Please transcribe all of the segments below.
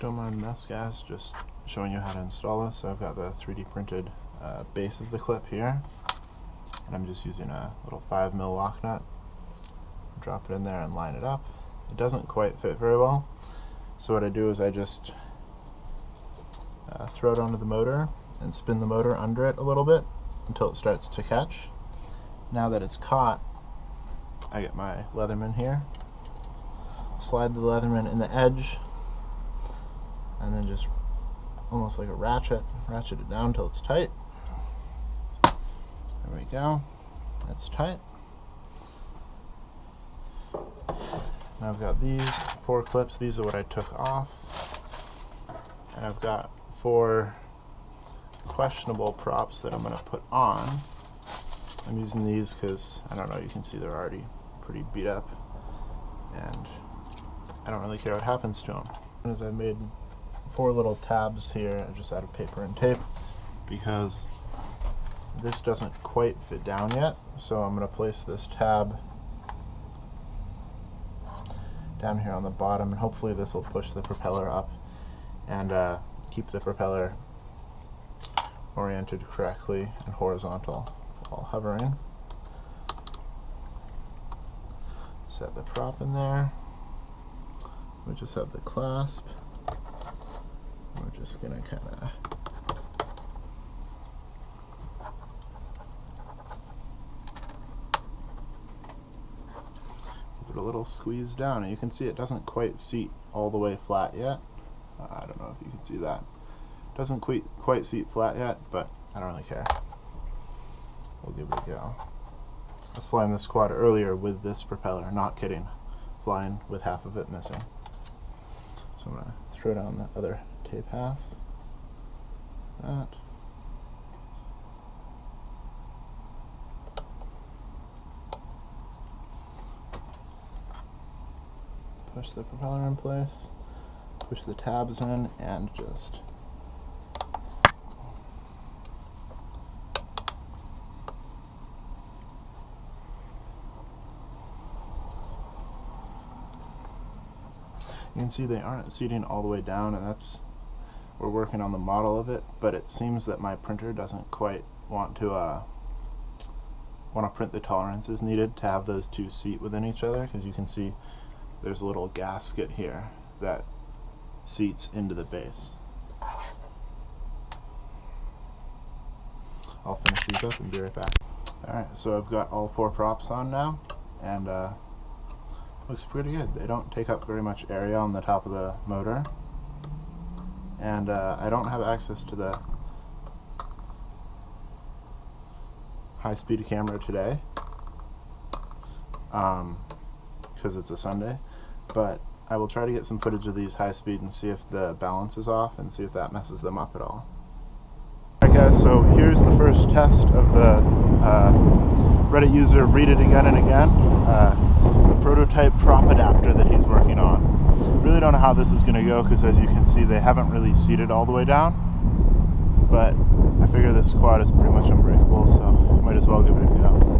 Don't mind this, guys, just showing you how to install this. So I've got the 3D printed base of the clip here, and I'm just using a little 5mm lock nut. Drop it in there and line it up. It doesn't quite fit very well, so what I do is I just throw it onto the motor and spin the motor under it a little bit until it starts to catch. Now that it's caught, I get my Leatherman here, slide the Leatherman in the edge, and then just almost like a ratchet it down until it's tight. There we go, that's tight. Now I've got these 4 clips. These are what I took off, and I've got 4 questionable props that I'm going to put on. I'm using these because, I don't know, you can see they're already pretty beat up, and I don't really care what happens to them. As I've made 4 little tabs here, I just added paper and tape because this doesn't quite fit down yet, so I'm going to place this tab down here on the bottom, and hopefully this will push the propeller up and keep the propeller oriented correctly and horizontal while hovering. Set the prop in there. We just have the clasp. We're just gonna kind of give it a little squeeze down, and you can see it doesn't quite seat all the way flat yet. I don't know if you can see that. It doesn't quite seat flat yet, but I don't really care. We'll give it a go. I was flying this quad earlier with this propeller, not kidding, flying with half of it missing. So I'm going to throw down the other tape half. That. Push the propeller in place, push the tabs in, and just you can see they aren't seating all the way down, and we're working on the model of it, but it seems that my printer doesn't quite want to print the tolerances needed to have those 2 seat within each other, because you can see there's a little gasket here that seats into the base. I'll finish these up and be right back. Alright, so I've got all 4 props on now, and looks pretty good. They don't take up very much area on the top of the motor, and I don't have access to the high-speed camera today because it's a Sunday, but I will try to get some footage of these high speed and see if the balance is off and see if that messes them up at all. Alright guys, so here's the first test of the Reddit user Read It Again and Again, the prototype prop adapter that he's working on. Really don't know how this is going to go because, as you can see, they haven't really seated all the way down, but I figure this quad is pretty much unbreakable, so might as well give it a go.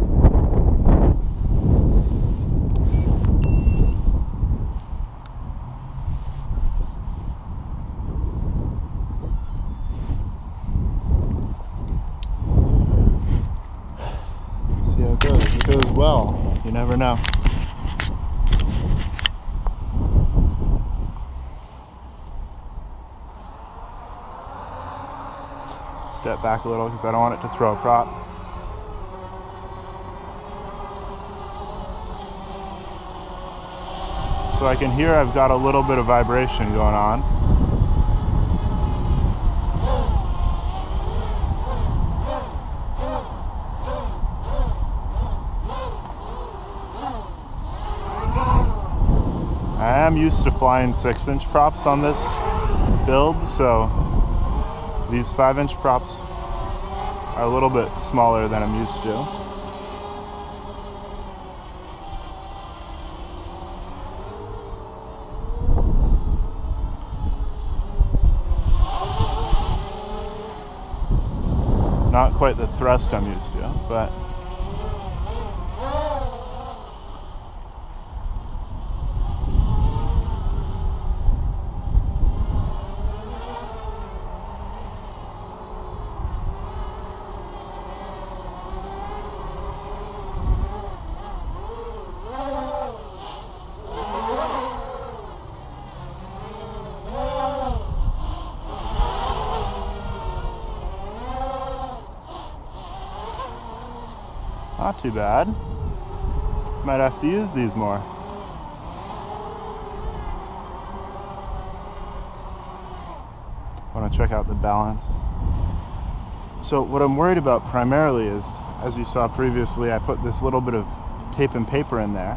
If it goes well, you never know. Step back a little because I don't want it to throw a prop. So I can hear I've got a little bit of vibration going on. I am used to flying 6-inch props on this build, so these 5-inch props are a little bit smaller than I'm used to. Not quite the thrust I'm used to, but Not too bad. Might have to use these more. Want to check out the balance. So what I'm worried about primarily is, as you saw previously, I put this little bit of tape and paper in there.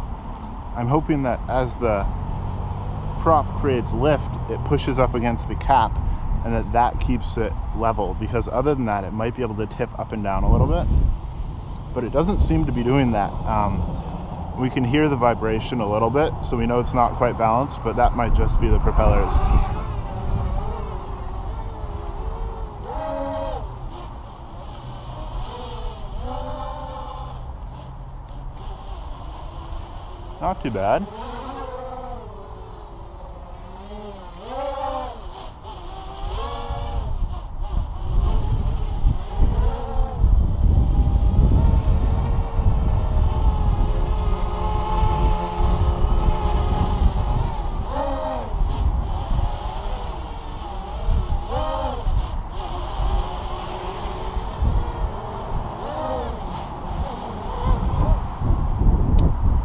I'm hoping that as the prop creates lift, it pushes up against the cap, and that keeps it level, because other than that it might be able to tip up and down a little bit, but it doesn't seem to be doing that. We can hear the vibration a little bit, so we know it's not quite balanced, but that might just be the propellers. Not too bad.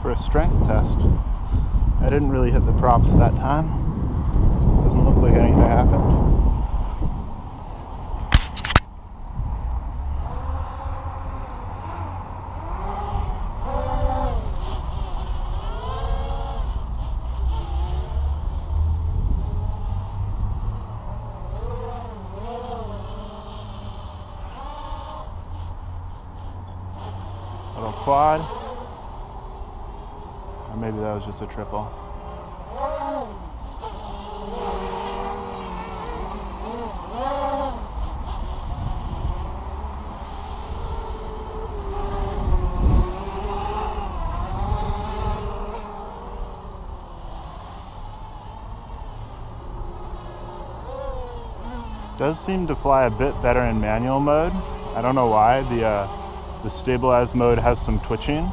For a strength test, I didn't really hit the props that time. Doesn't look like anything happened. Little quad. Or maybe that was just a triple. Does seem to fly a bit better in manual mode. I don't know why. The stabilized mode has some twitching.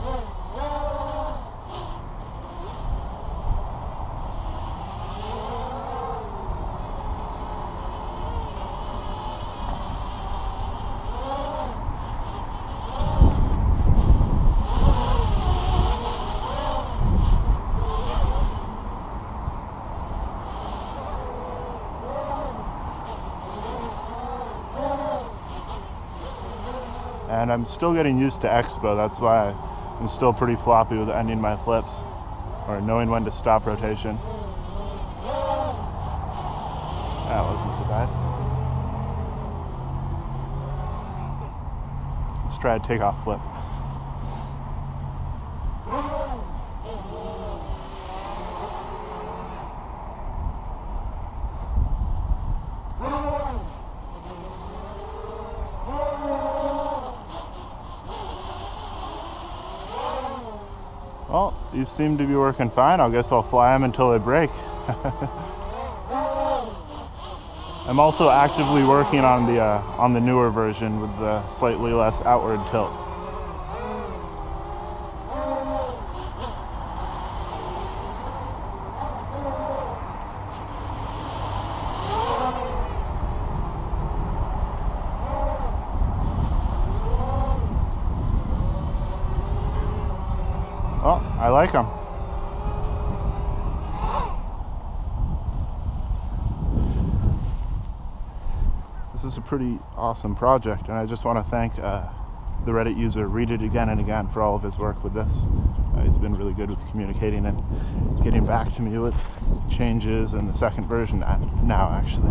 And I'm still getting used to Expo, that's why I'm still pretty floppy with ending my flips, or knowing when to stop rotation. That wasn't so bad. Let's try a takeoff flip. Well, these seem to be working fine. I guess I'll fly them until they break. I'm also actively working on the newer version with the slightly less outward tilt. Well, I like them. This is a pretty awesome project, and I just want to thank the Reddit user Read It Again and Again for all of his work with this. He's been really good with communicating and getting back to me with changes in the second version now, actually.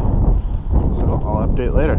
So I'll update later.